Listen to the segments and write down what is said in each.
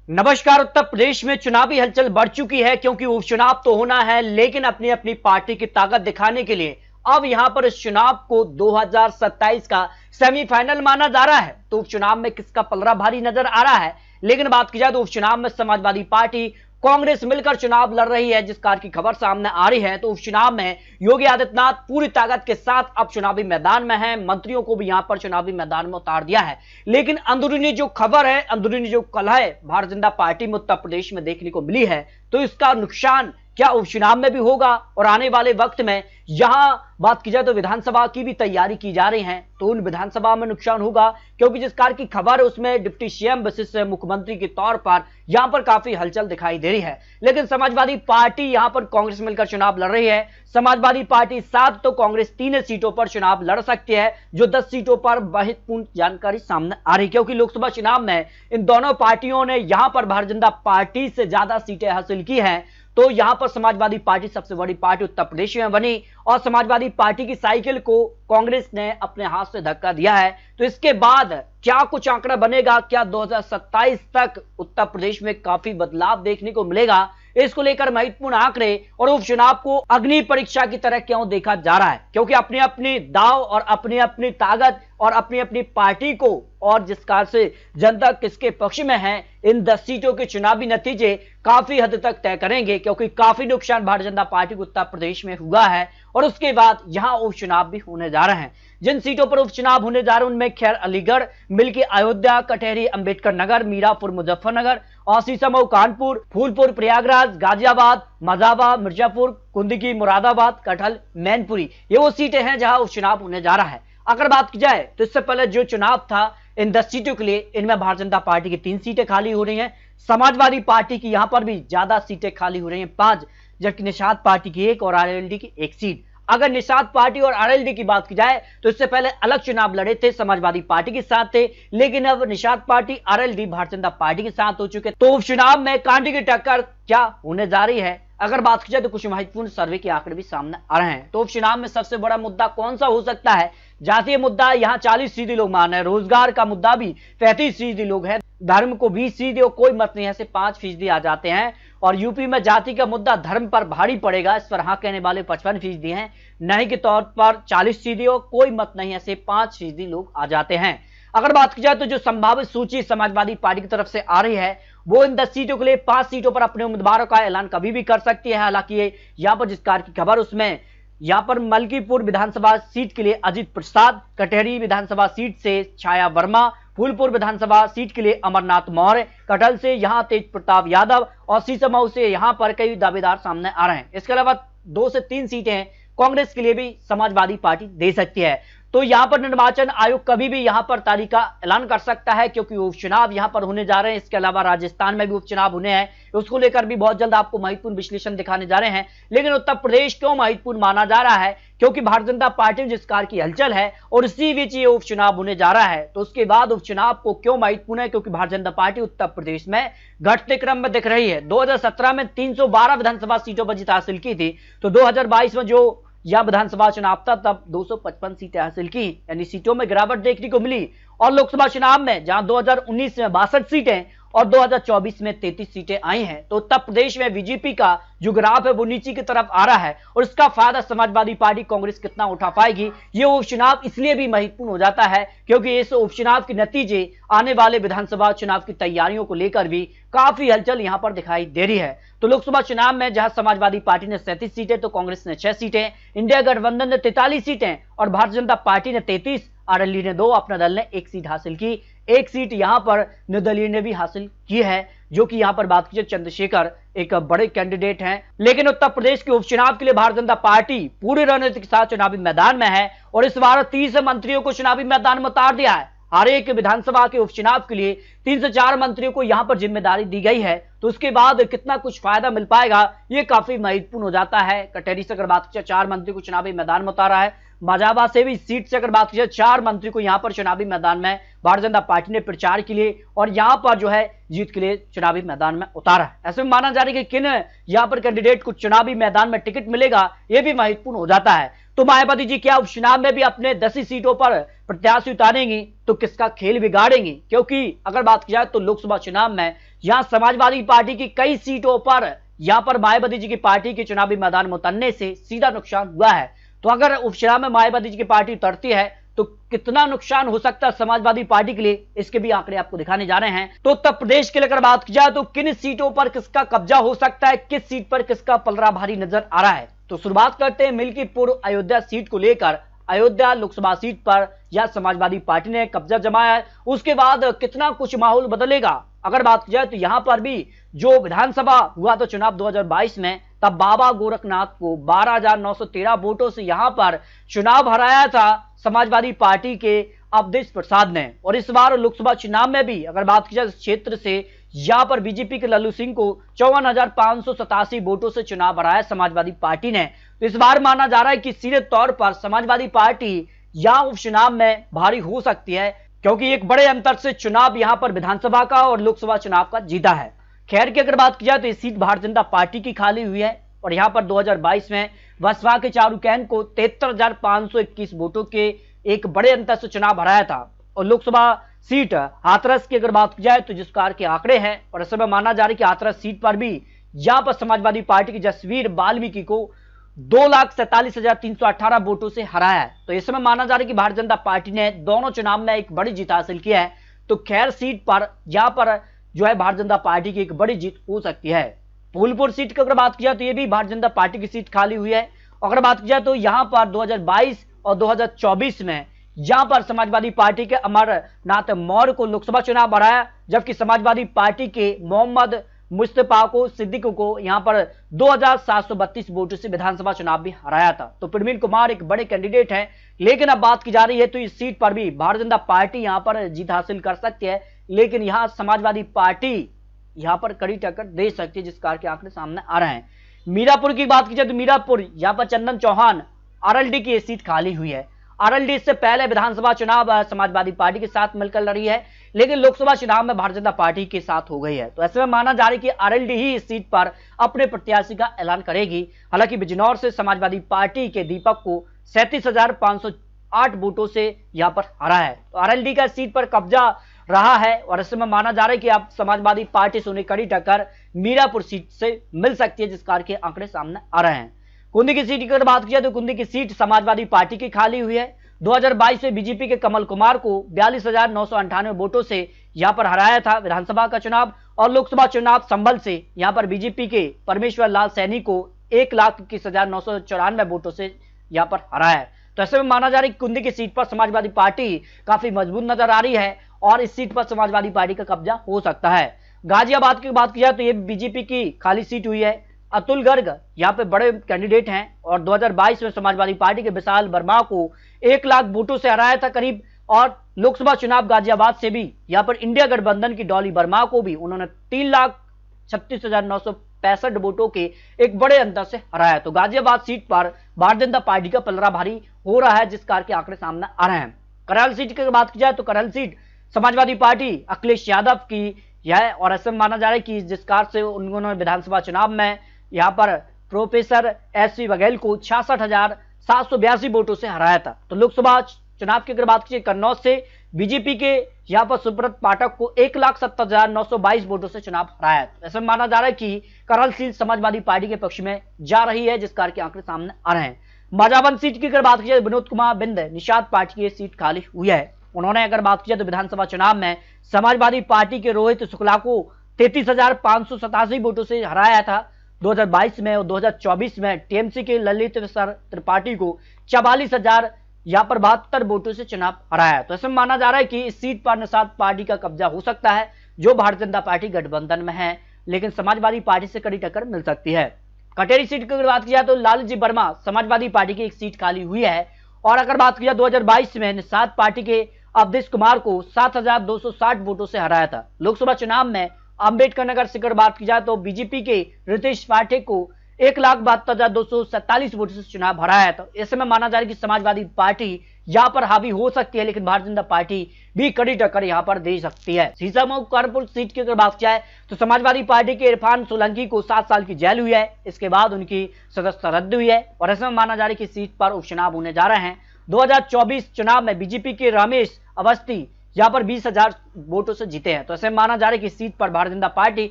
नमस्कार। उत्तर प्रदेश में चुनावी हलचल बढ़ चुकी है क्योंकि उपचुनाव तो होना है, लेकिन अपनी अपनी पार्टी की ताकत दिखाने के लिए अब यहां पर इस चुनाव को 2027 का सेमीफाइनल माना जा रहा है। तो उपचुनाव में किसका पलड़ा भारी नजर आ रहा है। लेकिन बात की जाए तो उपचुनाव में समाजवादी पार्टी कांग्रेस मिलकर चुनाव लड़ रही है, जिस कार की खबर सामने आ रही है। तो उपचुनाव में योगी आदित्यनाथ पूरी ताकत के साथ अब चुनावी मैदान में है, मंत्रियों को भी यहां पर चुनावी मैदान में उतार दिया है। लेकिन अंदरूनी जो खबर है, अंदरूनी जो कलह है भारतीय जनता पार्टी में उत्तर प्रदेश में देखने को मिली है, तो इसका नुकसान क्या उपचुनाव में भी होगा। और आने वाले वक्त में यहां बात की जाए तो विधानसभा की भी तैयारी की जा रही है, तो उन विधानसभा में नुकसान होगा क्योंकि जिस कार की खबर है उसमें डिप्टी सीएम विशिष्ट मुख्यमंत्री के तौर पर यहां पर काफी हलचल दिखाई दे रही है। लेकिन समाजवादी पार्टी यहां पर कांग्रेस मिलकर चुनाव लड़ रही है। समाजवादी पार्टी 7 तो कांग्रेस 3 सीटों पर चुनाव लड़ सकती है, जो 10 सीटों पर महत्वपूर्ण जानकारी सामने आ रही है क्योंकि लोकसभा चुनाव में इन दोनों पार्टियों ने यहां पर भारतीय जनता पार्टी से ज्यादा सीटें हासिल की हैं। तो यहां पर समाजवादी पार्टी सबसे बड़ी पार्टी उत्तर प्रदेश में बनी और समाजवादी पार्टी की साइकिल को कांग्रेस ने अपने हाथ से धक्का दिया है। तो इसके बाद क्या कुछ आंकड़ा बनेगा, क्या 2027 तक उत्तर प्रदेश में काफी बदलाव देखने को मिलेगा, इसको लेकर महत्वपूर्ण आंकड़े और उपचुनाव को अग्नि परीक्षा की तरह क्यों देखा जा रहा है क्योंकि अपनी अपनी दाव और अपनी अपनी ताकत और अपनी अपनी पार्टी को और जिस कार से जनता किसके पक्ष में है, इन 10 सीटों के चुनावी नतीजे काफी हद तक तय करेंगे क्योंकि काफी नुकसान भारतीय जनता पार्टी को उत्तर प्रदेश में हुआ है। और उसके बाद यहां उपचुनाव भी होने जा रहे हैं। जिन सीटों पर उपचुनाव होने जा रहे हैं उनमें खैर अलीगढ़, मिल्की अयोध्या, कटहरी अंबेडकर नगर, मीरापुर मुजफ्फरनगर और शीशमऊ कानपुर, फूलपुर प्रयागराज, गाजियाबाद, मजाबा, मिर्जापुर, कुंदकी मुरादाबाद, कटहल, मैनपुरी, ये वो सीटें हैं जहां उपचुनाव होने जा रहा है। अगर बात की जाए तो इससे पहले जो चुनाव था इन 10 सीटों के लिए, इनमें भारतीय जनता पार्टी की 3 सीटें खाली हो रही हैं, समाजवादी पार्टी की यहां पर भी ज्यादा सीटें खाली हो रही हैं 5, जबकि निषाद पार्टी की 1 और आरएलडी की 1 सीट। अगर निषाद पार्टी और आरएलडी की बात की जाए तो इससे पहले अलग चुनाव लड़े थे, समाजवादी पार्टी के साथ थे, लेकिन अब Nishad party RLD Bharatiya Janata party के साथ हो चुके। तो उपचुनाव में कांटे की टक्कर क्या होने जा रही है। अगर बात की जाए तो कुछ महत्वपूर्ण सर्वे के आंकड़े भी सामने आ रहे हैं। तो उपचुनाव में सबसे बड़ा मुद्दा कौन सा हो सकता है। जातीय मुद्दा यहाँ 40% लोग मान रहे हैं, रोजगार का मुद्दा भी 35% लोग हैं, धर्म को 20% और कोई मत नहीं है, सिर्फ 5% आ जाते हैं। और यूपी में जाति का मुद्दा धर्म पर भारी पड़ेगा, इस पर हाँ कहने वाले 55% हैं, नहीं के तौर पर 40% और कोई मत नहीं है, सिर्फ 5% लोग आ जाते हैं। अगर बात की जाए तो जो संभावित सूची समाजवादी पार्टी की तरफ से आ रही है वो इन 10 सीटों के लिए 5 सीटों पर अपने उम्मीदवारों का ऐलान कभी भी कर सकती है। हालांकि यहाँ पर जिस कार की खबर उसमें यहाँ पर मलकीपुर विधानसभा सीट के लिए अजित प्रसाद, कटहरी विधानसभा सीट से छाया वर्मा, फूलपुर विधानसभा सीट के लिए अमरनाथ मौर्य, कटहल से यहां तेज प्रताप यादव और शीशमऊ से यहां पर कई दावेदार सामने आ रहे हैं। इसके अलावा 2 से 3 सीटें कांग्रेस के लिए भी समाजवादी पार्टी दे सकती है। तो यहां पर निर्वाचन आयोग कभी भी यहां पर तारीख का ऐलान कर सकता है क्योंकि उपचुनाव यहां पर होने जा रहे हैं। इसके अलावा राजस्थान में भी उपचुनाव होने हैं, उसको लेकर भी बहुत जल्द आपको महत्वपूर्ण विश्लेषण दिखाने जा रहे हैं। लेकिन उत्तर प्रदेश क्यों महत्वपूर्ण माना जा रहा है क्योंकि भारतीय जनता पार्टी में जिस कार की हलचल है और इसी बीच ये उपचुनाव होने जा रहा है। तो उसके बाद उपचुनाव को क्यों महत्वपूर्ण है क्योंकि भारतीय जनता पार्टी उत्तर प्रदेश में घटते क्रम में दिख रही है। 2017 में 312 विधानसभा सीटों पर जीत हासिल की थी, तो 2022 में जो यह विधानसभा चुनाव था तब 255 सीटें हासिल की, यानी सीटों में गिरावट देखने को मिली। और लोकसभा चुनाव में जहां 2019 में 62 सीटें और 2024 में 33 सीटें आई हैं, तो उत्तर प्रदेश में बीजेपी का जो ग्राफ है वो नीचे की तरफ आ रहा है और इसका फायदा समाजवादी पार्टी कांग्रेस कितना उठा पाएगी। ये उपचुनाव इसलिए भी महत्वपूर्ण हो जाता है क्योंकि इस उपचुनाव के नतीजे आने वाले विधानसभा चुनाव की तैयारियों को लेकर भी काफी हलचल यहां पर दिखाई दे रही है। तो लोकसभा चुनाव में जहां समाजवादी पार्टी ने 37 सीटें तो कांग्रेस ने 6 सीटें, इंडिया गठबंधन ने 43 सीटें और भारतीय जनता पार्टी ने 33, आरएलडी ने 2, अपना दल ने 1 सीट हासिल की। 1 सीट यहां पर निर्दलीय ने भी हासिल की है, जो कि यहां पर बात कीजिए चंद्रशेखर एक बड़े कैंडिडेट हैं। लेकिन उत्तर प्रदेश के उपचुनाव के लिए भारतीय जनता पार्टी पूरी रणनीति के साथ चुनावी मैदान में है और इस बार 30 मंत्रियों को चुनावी मैदान में उतार दिया है। हर एक विधानसभा के उपचुनाव के लिए 3 से 4 मंत्रियों को यहां पर जिम्मेदारी दी गई है, तो उसके बाद कितना कुछ फायदा मिल पाएगा ये काफी महत्वपूर्ण हो जाता है। कटहरी से अगर बात की 4 मंत्री को चुनावी मैदान में उतारा है, मजाबा से भी सीट से अगर बात की 4 मंत्री को यहां पर चुनावी मैदान में भारतीय जनता पार्टी ने प्रचार के लिए और यहां पर जो है जीत के लिए चुनावी मैदान में उतारा है। ऐसे में माना जा रहा है कि किन यहां पर कैंडिडेट को चुनावी मैदान में टिकट मिलेगा ये भी महत्वपूर्ण हो जाता है। तो मायावती जी क्या उपचुनाव में भी अपने 10 ही सीटों पर प्रत्याशी उतारेंगी तो किसका खेल बिगाड़ेंगी, क्योंकि अगर बात की जाए तो लोकसभा चुनाव में यहां समाजवादी पार्टी की कई सीटों पर यहां पर मायावती जी की पार्टी के चुनावी मैदान में उतरने से सीधा नुकसान हुआ है। तो अगर उपचुनाव में मायावती जी की पार्टी उतरती है तो कितना नुकसान हो सकता है समाजवादी पार्टी के लिए, इसके भी आंकड़े आपको दिखाने जा रहे हैं। तो उत्तर प्रदेश के लिए अगर बात की जाए तो किन सीटों पर किसका कब्जा हो सकता है, किस सीट पर किसका पलड़ा भारी नजर आ रहा है, तो शुरुआत करते हैं मिल्कीपुर अयोध्या सीट को लेकर। अयोध्या लोकसभा सीट पर यह समाजवादी पार्टी ने कब्जा जमाया है, उसके बाद कितना कुछ माहौल बदलेगा अगर बात की जाए तो यहां पर भी जो विधानसभा हुआ तो चुनाव 2022 में, तब बाबा गोरखनाथ को 12,913 वोटों से यहां पर चुनाव हराया था समाजवादी पार्टी के अवधेश प्रसाद ने। और इस बार लोकसभा चुनाव में भी अगर बात की जाए क्षेत्र से यहां पर बीजेपी के लल्लू सिंह को 54,587 वोटों से चुनाव हराया समाजवादी पार्टी ने। तो इस बार माना जा रहा है कि सीधे तौर पर समाजवादी पार्टी यहां उपचुनाव में भारी हो सकती है, क्योंकि एक बड़े अंतर से चुनाव यहां पर विधानसभा का और लोकसभा चुनाव का जीता है। खैर की अगर बात की जाए तो ये सीट भारतीय जनता पार्टी की खाली हुई है और यहां पर 2022 में बसपा के चारुकैन को 73,521 वोटों के एक बड़े अंतर से चुनाव हराया था। और लोकसभा सीट हाथरस की अगर बात की जाए तो जिस कार के आंकड़े हैं और इस समय माना जा रहा है कि हाथरस सीट पर भी यहां पर समाजवादी पार्टी की जसवीर वाल्मीकि को 2,47,318 वोटों से हराया है। तो इस समय माना जा रहा है कि भारतीय जनता पार्टी ने दोनों चुनाव में एक बड़ी जीत हासिल की है। तो खैर सीट पर यहां पर जो है भारतीय जनता पार्टी की एक बड़ी जीत हो सकती है। फूलपुर सीट की अगर बात की जाए तो ये भी भारतीय जनता पार्टी की सीट खाली हुई है। अगर बात की जाए तो यहां पर 2022 और 2024 में यहां पर समाजवादी पार्टी के अमरनाथ मौर्य को लोकसभा चुनाव हराया, जबकि समाजवादी पार्टी के मोहम्मद मुस्तफा को सिद्दीकी को यहां पर 2,732 वोटों से विधानसभा चुनाव भी हराया था। तो प्रवीण कुमार एक बड़े कैंडिडेट हैं, लेकिन अब बात की जा रही है तो इस सीट पर भी भारतीय जनता पार्टी यहां पर जीत हासिल कर सकती है, लेकिन यहां समाजवादी पार्टी यहां पर कड़ी टक्कर दे सकती है, जिस कार के आंकड़े सामने आ रहे हैं। मीरापुर की बात की जाए तो मीरापुर यहां पर चंदन चौहान आरएलडी की सीट खाली हुई है। आरएलडी इससे पहले विधानसभा चुनाव समाजवादी पार्टी के साथ मिलकर लड़ी है, लेकिन लोकसभा चुनाव में भारतीय जनता पार्टी के साथ हो गई है। तो ऐसे में माना जा रहा है कि आरएलडी ही इस सीट पर अपने प्रत्याशी का ऐलान करेगी। हालांकि बिजनौर से समाजवादी पार्टी के दीपक को 37,508 वोटों से यहां पर हरा है। तो आरएलडी का सीट पर कब्जा रहा है और ऐसे में माना जा रहा है कि अब समाजवादी पार्टी से उन्हें कड़ी टक्कर मीरापुर सीट से मिल सकती है, जिस कार के आंकड़े सामने आ रहे हैं। कुंदी की सीट की अगर बात की जाए तो कुंदी की सीट समाजवादी पार्टी की खाली हुई है। 2022 में बीजेपी के कमल कुमार को 42,998 वोटों से यहां पर हराया था विधानसभा का चुनाव। और लोकसभा चुनाव संभल से यहां पर बीजेपी के परमेश्वर लाल सैनी को 1,21,994 वोटों से यहां पर हराया है। तो ऐसे में माना जा रहा है कि कुंदी की सीट पर समाजवादी पार्टी काफी मजबूत नजर आ रही है और इस सीट पर समाजवादी पार्टी का कब्जा हो सकता है। गाजियाबाद की बात की जाए तो ये बीजेपी की खाली सीट हुई है। अतुल गर्ग यहाँ पे बड़े कैंडिडेट हैं और 2022 में समाजवादी पार्टी के विशाल वर्मा को 1 लाख वोटों से हराया था करीब। और लोकसभा चुनाव गाजियाबाद से भी यहाँ पर इंडिया गठबंधन की डॉली वर्मा को भी उन्होंने 3,36,965 वोटों के एक बड़े अंतर से हराया। तो गाजियाबाद सीट पर भारतीय जनता पार्टी का पलड़ा भारी हो रहा है, जिस कार के आंकड़े सामने आ रहे हैं। करहल सीट की बात की जाए तो करहल सीट समाजवादी पार्टी अखिलेश यादव की यह और ऐसा माना जा रहा है कि जिस कार से उन्होंने विधानसभा चुनाव में यहां पर प्रोफेसर एससी बघेल को 66,782 वोटों से हराया था। तो लोकसभा चुनाव की अगर बात की कन्नौज से बीजेपी के यहां पर सुब्रत पाठक को 1,70,922 वोटों से चुनाव हराया है। ऐसा माना जा रहा है कि करहल सीट समाजवादी पार्टी के पक्ष में जा रही है, जिस कार के आंकड़े सामने आ रहे हैं। माजावन सीट की अगर बात की जाए विनोद कुमार बिंद निषाद पार्टी की सीट खाली हुई है। उन्होंने अगर बात की जाए तो विधानसभा चुनाव में समाजवादी पार्टी के रोहित शुक्ला को 33,587 वोटों से हराया था 2022 में। और 2024 में टीएमसी के ललित त्रिपाठी को 44,000 यहाँ पर 72 वोटों से चुनाव हराया। तो ऐसे माना जा रहा है कि इस सीट पर निषाद पार्टी का कब्जा हो सकता है, जो भारतीय जनता पार्टी गठबंधन में है, लेकिन समाजवादी पार्टी से कड़ी टक्कर मिल सकती है। कटेरी सीट की अगर बात की जाए तो लालजी वर्मा समाजवादी पार्टी की एक सीट खाली हुई है। और अगर बात की जाए 2022 में निषाद पार्टी के अवधेश कुमार को 7,260 वोटों से हराया था। लोकसभा चुनाव में अंबेडकर नगर से अगर बात की जाए तो बीजेपी के रितेश पाठक को 1,72,247 वोटों से चुनाव हराया। तो ऐसे में माना जा रहा है कि समाजवादी पार्टी यहां पर हावी हो सकती है, लेकिन भारतीय जनता पार्टी भी कड़ी टक्कर यहां पर दे सकती है। सीसामऊ कानपुर सीट की अगर बात की जाए तो समाजवादी पार्टी के इरफान सोलंकी को 7 साल की जेल हुई है। इसके बाद उनकी सदस्यता रद्द हुई है और ऐसे में माना जा रहा है कि सीट पर उपचुनाव होने जा रहे हैं। 2024 चुनाव में बीजेपी के रमेश अवस्थी यहाँ पर 20,000 वोटों से जीते हैं। तो ऐसे माना जा रहा है कि इस सीट पर भारतीय जनता पार्टी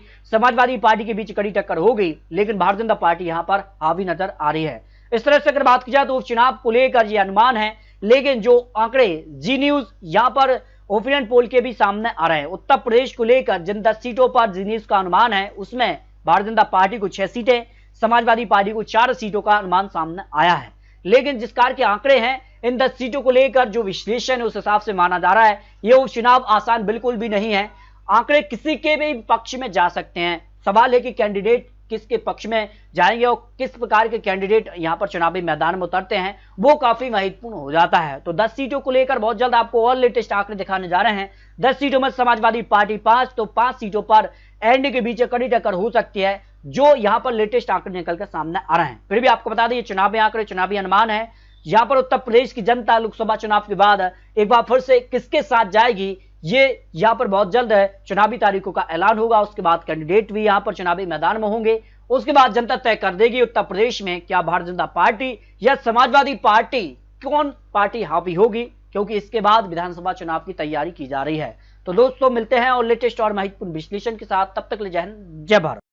समाजवादी पार्टी के बीच कड़ी टक्कर हो गई, लेकिन भारतीय जनता पार्टी यहाँ पर हावी नजर आ रही है। इस तरह से अगर बात की जाए तो उपचुनाव को लेकर ये अनुमान है, लेकिन जो आंकड़े जी न्यूज यहाँ पर ओपिनियन पोल के भी सामने आ रहे हैं, उत्तर प्रदेश को लेकर जिन 10 सीटों पर जी न्यूज का अनुमान है उसमें भारतीय जनता पार्टी को 6 सीटें, समाजवादी पार्टी को 4 सीटों का अनुमान सामने आया है। लेकिन जिस कार के आंकड़े हैं इन 10 सीटों को लेकर जो विश्लेषण है उस हिसाब से माना जा रहा है ये उपचुनाव आसान बिल्कुल भी नहीं है। आंकड़े किसी के भी पक्ष में जा सकते हैं। सवाल है कि कैंडिडेट किसके पक्ष में जाएंगे और किस प्रकार के कैंडिडेट यहां पर चुनावी मैदान में उतरते हैं वो काफी महत्वपूर्ण हो जाता है। तो 10 सीटों को लेकर बहुत जल्द आपको और लेटेस्ट आंकड़े दिखाने जा रहे हैं। 10 सीटों में समाजवादी पार्टी 5, तो 5 सीटों पर एनडीए के बीच कड़ी टक्कर हो सकती है, जो यहां पर लेटेस्ट आंकड़े निकल कर सामने आ रहे हैं। फिर भी आपको बता दें ये चुनावी आंकड़े, चुनावी अनुमान है। यहां पर उत्तर प्रदेश की जनता लोकसभा चुनाव के बाद एक बार फिर से किसके साथ जाएगी ये यहां पर बहुत जल्द है चुनावी तारीखों का ऐलान होगा। उसके बाद कैंडिडेट भी यहां पर चुनावी मैदान में होंगे। उसके बाद जनता तय कर देगी उत्तर प्रदेश में क्या भारतीय जनता पार्टी या समाजवादी पार्टी, कौन पार्टी हावी होगी, क्योंकि इसके बाद विधानसभा चुनाव की तैयारी की जा रही है। तो दोस्तों मिलते हैं और लेटेस्ट और महत्वपूर्ण विश्लेषण के साथ, तब तक ले जय हिंद, जय भारत।